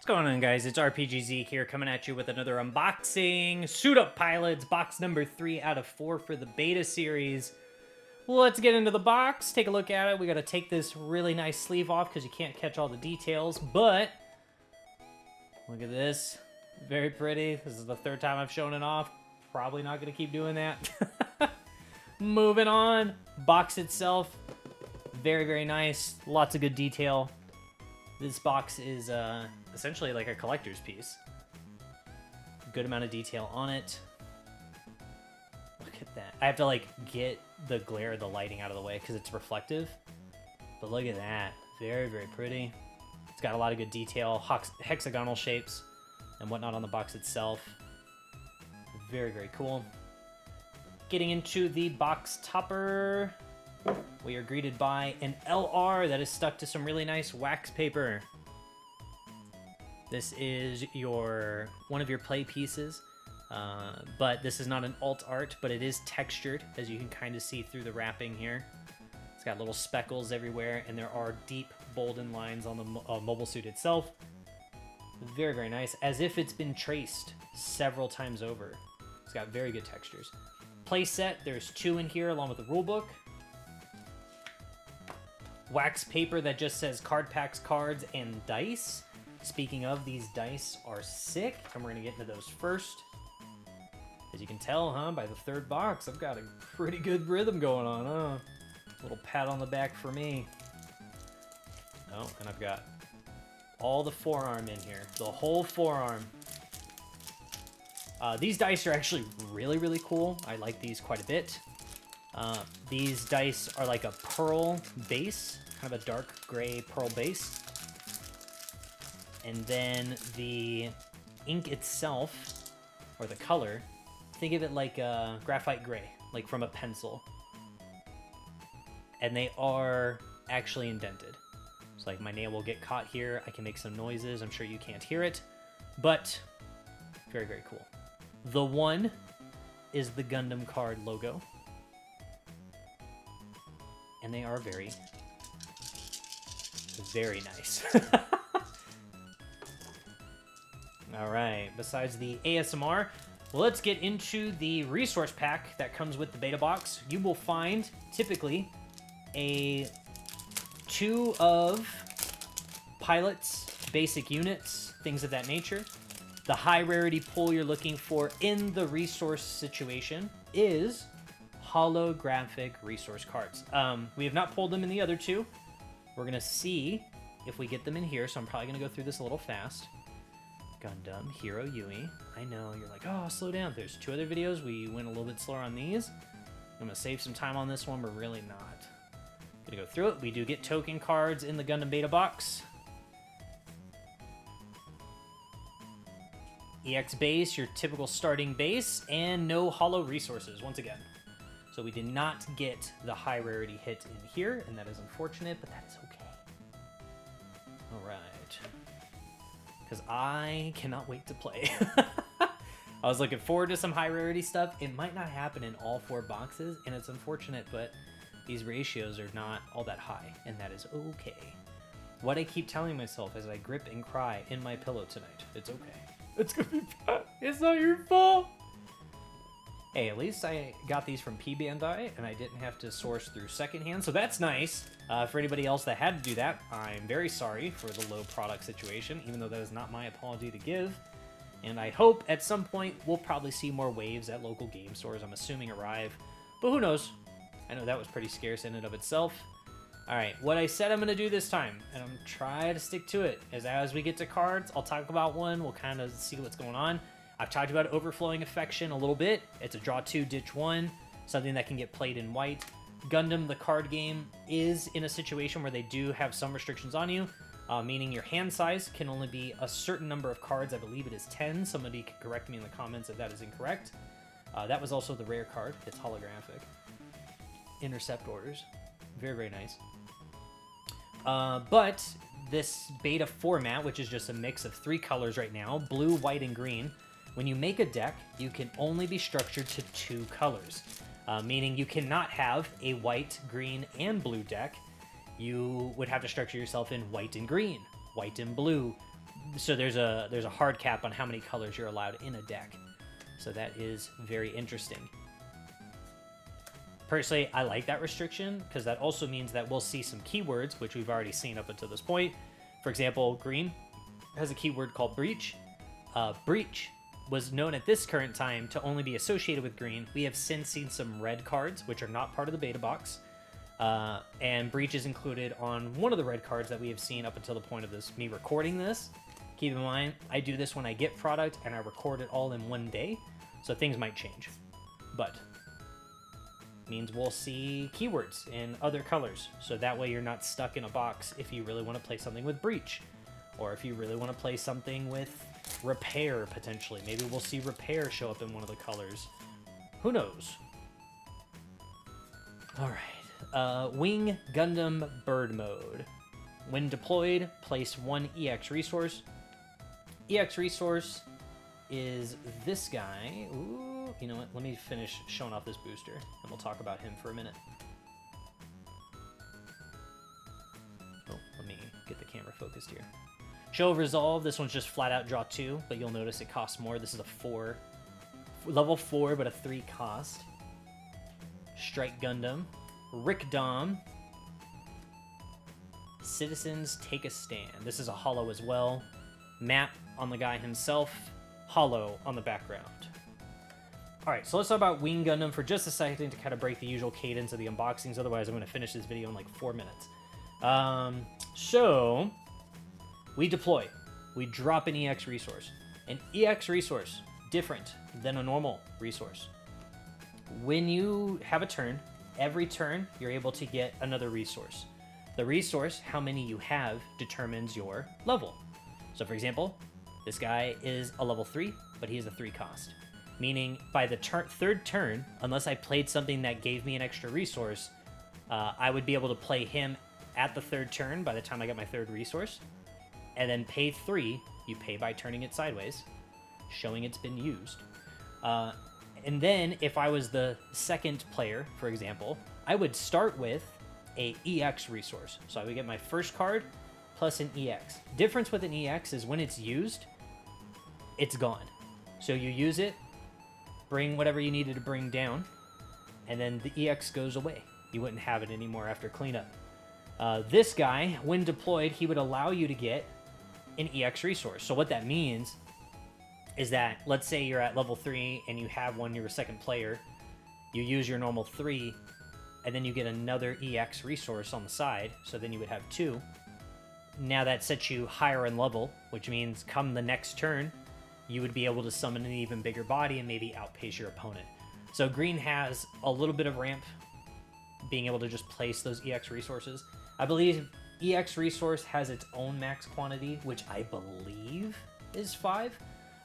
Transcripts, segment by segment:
What's going on, guys? It's RPGZ here, coming at you with another unboxing. Suit Up Pilots, box number 3 out of 4 for the beta series. Let's get into the box, take a look at it. We gotta take this really nice sleeve off because you can't catch all the details, but look at this. Very pretty. This is the third time I've shown it off. Probably not gonna keep doing that. Moving on. Box itself, very, very nice. Lots of good detail. This box is essentially like a collector's piece. Good amount of detail on it. Look at that. I have to like get the glare of the lighting out of the way because it's reflective. But look at that. Very, very pretty. It's got a lot of good detail, hexagonal shapes and whatnot on the box itself. Very, very cool. Getting into the box topper, we are greeted by an LR that is stuck to some really nice wax paper. This is one of your play pieces, but this is not an alt art, but it is textured, as you can kind of see through the wrapping here. It's got little speckles everywhere, and there are deep bolden lines on the mobile suit itself. Very, very nice, as if it's been traced several times over. It's got very good textures. Play set, there's 2 in here along with the rulebook. Wax paper that just says card packs, cards, and dice. Speaking of, these dice are sick, and we're going to get into those first. As you can tell, by the third box, I've got a pretty good rhythm going on, A little pat on the back for me. Oh, and I've got all the forearm in here. The whole forearm. These dice are actually really, really cool. I like these quite a bit. These dice are like a pearl base, kind of a dark gray pearl base. And then the ink itself, or the color, think of it like a graphite gray, like from a pencil. And they are actually indented. So like my nail will get caught here. I can make some noises. I'm sure you can't hear it, but very, very cool. The one is the Gundam card logo. And they are very, very nice. All right, besides the ASMR, let's get into the resource pack that comes with the beta box. You will find, typically, 2 of pilots, basic units, things of that nature. The high rarity pull you're looking for in the resource situation is holographic resource cards. We have not pulled them in the other 2. We're gonna see if we get them in here, so I'm probably gonna go through this a little fast. Gundam Hero Yui. I know, you're like, oh, slow down. There's 2 other videos. We went a little bit slower on these. I'm gonna save some time on this one. We're really not gonna go through it. We do get token cards in the Gundam beta box. EX base, your typical starting base, and no holo resources once again. So we did not get the high rarity hit in here, and that is unfortunate, but that is okay. All right. Because I cannot wait to play. I was looking forward to some high rarity stuff. It might not happen in all 4 boxes, and it's unfortunate, but these ratios are not all that high, and that is okay. What I keep telling myself as I grip and cry in my pillow tonight, it's okay. It's gonna be bad. It's not your fault. Hey, at least I got these from P Bandai, and I didn't have to source through secondhand, so that's nice. For anybody else that had to do that, I'm very sorry for the low product situation, even though that is not my apology to give. And I hope at some point we'll probably see more waves at local game stores, I'm assuming arrive. But who knows? I know that was pretty scarce in and of itself. Alright, what I said I'm going to do this time, and I'm trying to stick to it, is as we get to cards, I'll talk about one, we'll kind of see what's going on. I've talked about Overflowing Affection a little bit. It's a draw 2, ditch 1, something that can get played in white. Gundam, the card game, is in a situation where they do have some restrictions on you, meaning your hand size can only be a certain number of cards. I believe it is 10. Somebody can correct me in the comments if that is incorrect. That was also the rare card. It's holographic. Intercept orders. Very, very nice. But this beta format, which is just a mix of 3 colors right now, blue, white, and green, when you make a deck, you can only be structured to 2 colors, meaning you cannot have a white, green, and blue deck. You would have to structure yourself in white and green, white and blue, so there's a hard cap on how many colors you're allowed in a deck. So that is very interesting. Personally, I like that restriction because that also means that we'll see some keywords, which we've already seen up until this point. For example, green has a keyword called breach. Breach was known at this current time to only be associated with green. We have since seen some red cards, which are not part of the beta box. And breach is included on one of the red cards that we have seen up until the point of me recording this. Keep in mind, I do this when I get product and I record it all in one day, so things might change. But means we'll see keywords in other colors, so that way you're not stuck in a box if you really want to play something with breach, or if you really want to play something with repair, potentially. Maybe we'll see repair show up in one of the colors. Who knows? Alright. Wing Gundam Bird Mode. When deployed, place 1 EX resource. EX resource is this guy. Ooh, you know what? Let me finish showing off this booster, and we'll talk about him for a minute. Oh, let me get the camera focused here. Show of Resolve. This one's just flat out draw 2, but you'll notice it costs more. This is a 4. Level 4, but a 3 cost. Strike Gundam. Rick Dom. Citizens Take a Stand. This is a holo as well. Map on the guy himself. Holo on the background. Alright, so let's talk about Wing Gundam for just a second to kind of break the usual cadence of the unboxings. Otherwise, I'm going to finish this video in like 4 minutes. So, we deploy. We drop an EX resource. An EX resource, different than a normal resource. When you have a turn, every turn you're able to get another resource. The resource, how many you have, determines your level. So for example, this guy is a level 3, but he has a 3 cost. Meaning by the third turn, unless I played something that gave me an extra resource, I would be able to play him at the 3rd turn by the time I get my 3rd resource. And then pay 3, you pay by turning it sideways, showing it's been used. And then if I was the 2nd player, for example, I would start with a EX resource. So I would get my first card plus an EX. Difference with an EX is when it's used, it's gone. So you use it, bring whatever you needed to bring down, and then the EX goes away. You wouldn't have it anymore after cleanup. This guy, when deployed, he would allow you to get an EX resource. So what that means is that, let's say you're at level 3 and you have one, you're a 2nd player, you use your normal 3, and then you get another EX resource on the side, so then you would have 2. Now that sets you higher in level, which means come the next turn, you would be able to summon an even bigger body and maybe outpace your opponent. So green has a little bit of ramp, being able to just place those EX resources. I believe EX resource has its own max quantity, which I believe is 5.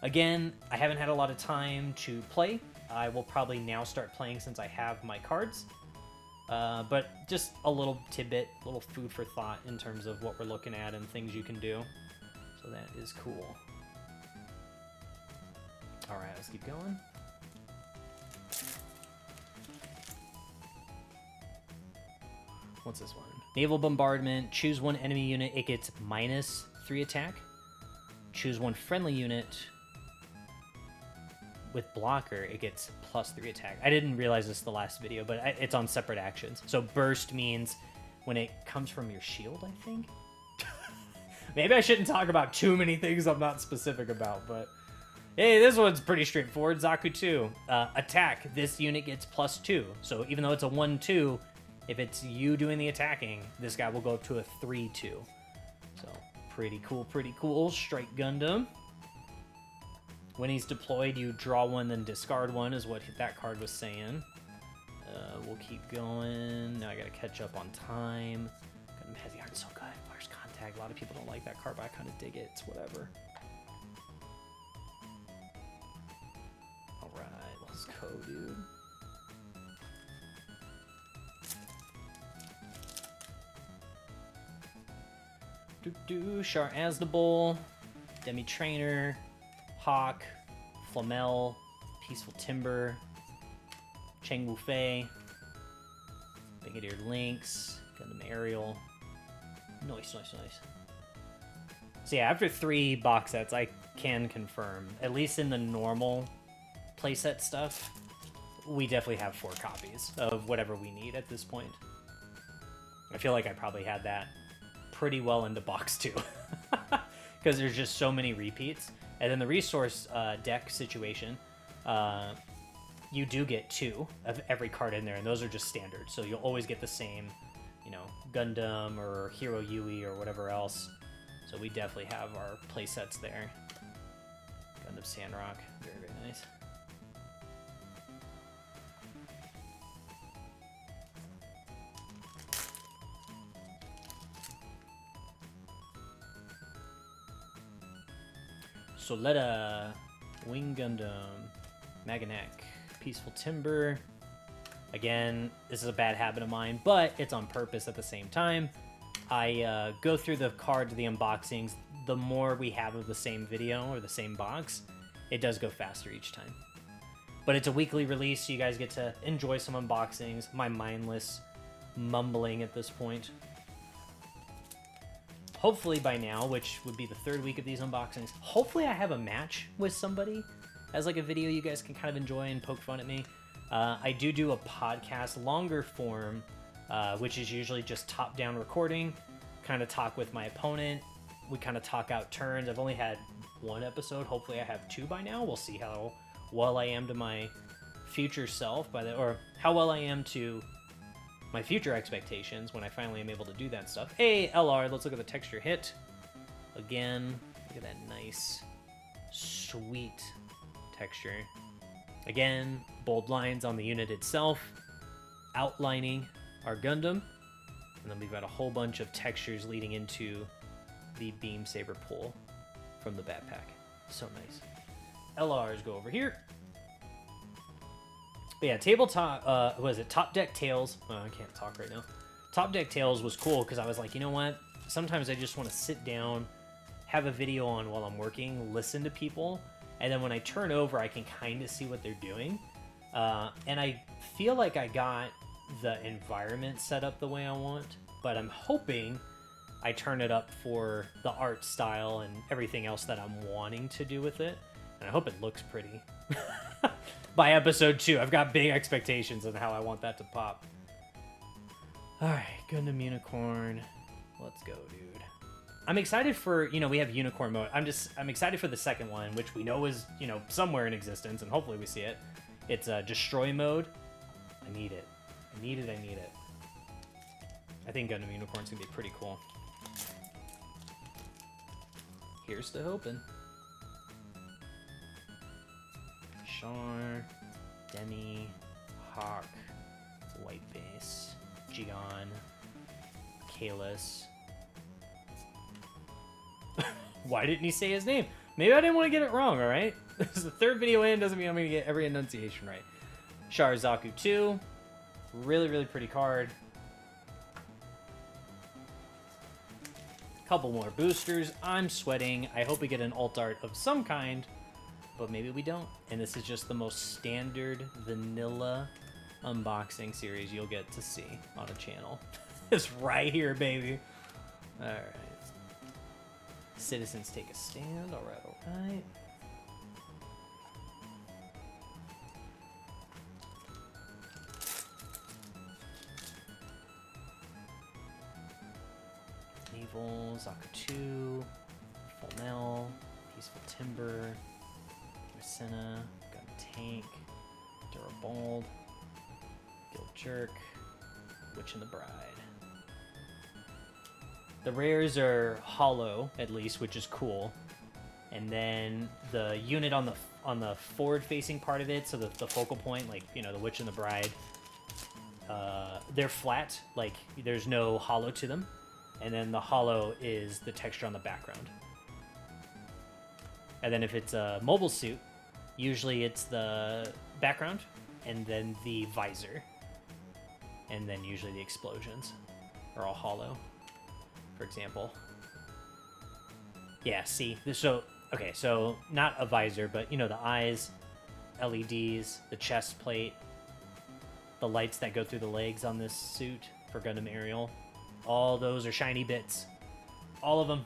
Again, I haven't had a lot of time to play. I will probably now start playing since I have my cards. But just a little tidbit, a little food for thought in terms of what we're looking at and things you can do. So that is cool. Alright, let's keep going. What's this one? Naval Bombardment. Choose one enemy unit, it gets -3 attack. Choose one friendly unit with blocker, it gets +3 attack. I didn't realize this the last video, but it's on separate actions. So burst means when it comes from your shield, I think? Maybe I shouldn't talk about too many things I'm not specific about, but hey, this one's pretty straightforward. Zaku 2. Attack, this unit gets +2. So even though it's a 1-2, if it's you doing the attacking, this guy will go up to a 3-2. So pretty cool, pretty cool. Strike Gundam. When he's deployed, you draw one, then discard one, is what that card was saying. We'll keep going. Now I gotta catch up on time. Gundam Heavy Art's so good. First Contact. A lot of people don't like that card, but I kind of dig it. It's whatever. Alright, let's go, dude. Char Aznavour, Demi Trainer, Hawk, Flamel, Peaceful Timber, Cheng Wu Fei, Brigadier Lynx, Gundam Aerial. Nice, nice, nice. So yeah, after 3 box sets, I can confirm, at least in the normal playset stuff, we definitely have 4 copies of whatever we need at this point. I feel like I probably had that pretty well into box 2 because there's just so many repeats. And then the resource deck situation, you do get 2 of every card in there, and those are just standard. So you'll always get the same, you know, Gundam or Hero Yui or whatever else. So we definitely have our play sets there. Gundam Sandrock, very, very nice. Soletta, Wing Gundam, Maganek, Peaceful Timber. Again, this is a bad habit of mine, but it's on purpose at the same time. I go through the card to the unboxings. The more we have of the same video or the same box, it does go faster each time. But it's a weekly release, so you guys get to enjoy some unboxings. My mindless mumbling at this point. Hopefully by now, which would be the 3rd week of these unboxings, hopefully I have a match with somebody as like a video you guys can kind of enjoy and poke fun at me. I do a podcast, longer form, which is usually just top-down recording, kind of talk with my opponent. We kind of talk out turns. I've only had 1 episode. Hopefully I have 2 by now. We'll see how well I am to my future self, or how well I am to my future expectations when I finally am able to do that stuff. Hey, LR, let's look at the texture hit. Again, look at that nice, sweet texture. Again, bold lines on the unit itself, outlining our Gundam, and then we've got a whole bunch of textures leading into the beam saber pull from the backpack. So nice. LRs go over here. But yeah, tabletop, was it Top Deck Tales? Oh, I can't talk right now. Top Deck Tales was cool because I was like, you know what? Sometimes I just want to sit down, have a video on while I'm working, listen to people, and then when I turn over, I can kind of see what they're doing. And I feel like I got the environment set up the way I want, but I'm hoping I turn it up for the art style and everything else that I'm wanting to do with it. And I hope it looks pretty. By episode 2, I've got big expectations on how I want that to pop. Alright, Gundam Unicorn. Let's go, dude. I'm excited for, you know, we have Unicorn mode. I'm excited for the second one, which we know is, you know, somewhere in existence, and hopefully we see it. It's Destroy mode. I need it. I need it, I need it. I think Gundam Unicorn's gonna be pretty cool. Here's to hoping. Char, Demi, Hawk, White Base, Gigon, Kalis. Why didn't he say his name? Maybe I didn't want to get it wrong, alright? This is the 3rd video in, doesn't mean I'm going to get every enunciation right. Char Zaku 2. Really, really pretty card. Couple more boosters. I'm sweating. I hope we get an alt art of some kind, but maybe we don't. And this is just the most standard vanilla unboxing series you'll get to see on a channel. It's right here, baby. All right. Citizens take a stand. All right, all right. Evil, Zaku 2, Fulmel, Peaceful Timber, Senna, Gun Tank, Durabald, Guild Jerk, Witch and the Bride. The rares are hollow, at least, which is cool. And then the unit on the forward-facing part of it, so the focal point, like, you know, the Witch and the Bride, they're flat, like there's no hollow to them. And then the hollow is the texture on the background. And then if it's a mobile suit, usually it's the background and then the visor. And then usually the explosions are all hollow, for example. Yeah, see? So, okay, so not a visor, but, you know, the eyes, LEDs, the chest plate, the lights that go through the legs on this suit for Gundam Aerial. All those are shiny bits. All of them.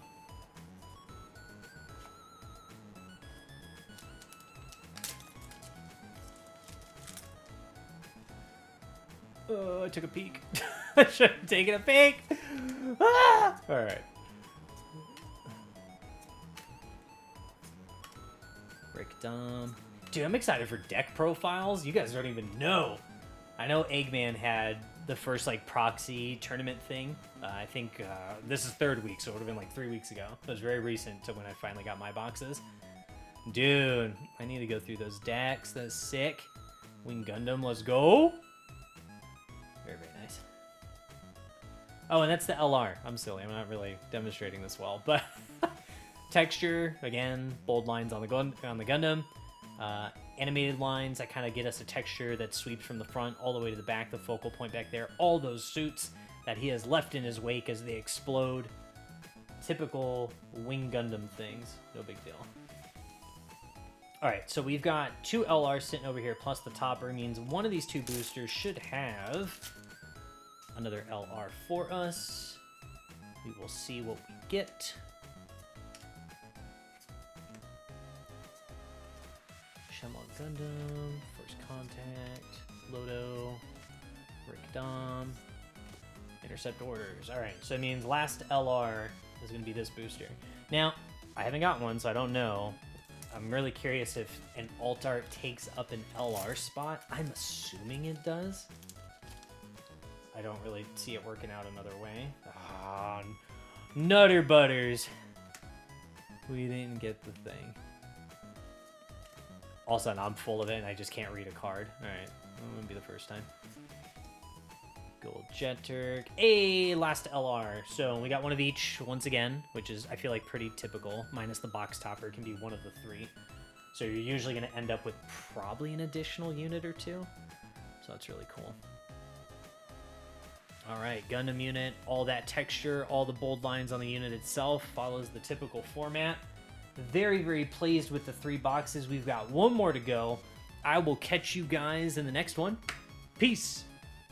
I took a peek. I should have taken a peek. Ah! All right. Brickdom. Dude, I'm excited for deck profiles. You guys don't even know. I know Eggman had the first like proxy tournament thing. I think this is 3rd week, so it would have been like 3 weeks ago. It was very recent to when I finally got my boxes. Dude, I need to go through those decks. That's sick. Wing Gundam, let's go. Very, very nice. Oh, and that's the LR. I'm silly. I'm not really demonstrating this well, but texture, again, bold lines on the Gundam. Animated lines that kind of get us a texture that sweeps from the front all the way to the back, the focal point back there. All those suits that he has left in his wake as they explode. Typical Wing Gundam things. No big deal. Alright, so we've got 2 LRs sitting over here, plus the topper. Means one of these 2 boosters should have another LR for us. We will see what we get. Shenlong Gundam, First Contact, Lodo, Brickdom, Intercept Orders. Alright, so it means last LR is going to be this booster. Now, I haven't got one, so I don't know. I'm really curious if an alt art takes up an LR spot. I'm assuming it does. I don't really see it working out another way. Ah, Nutter Butters. We didn't get the thing. All of a sudden, I'm full of it, and I just can't read a card. Alright, that wouldn't be the first time. Gold Jet Turk. Hey, last LR. So we got one of each once again, which is, I feel like, pretty typical. Minus the box topper, it can be one of the 3. So you're usually going to end up with probably an additional unit or 2. So that's really cool. Alright, Gundam unit. All that texture, all the bold lines on the unit itself follows the typical format. Very, very pleased with the 3 boxes. We've got one more to go. I will catch you guys in the next one. Peace!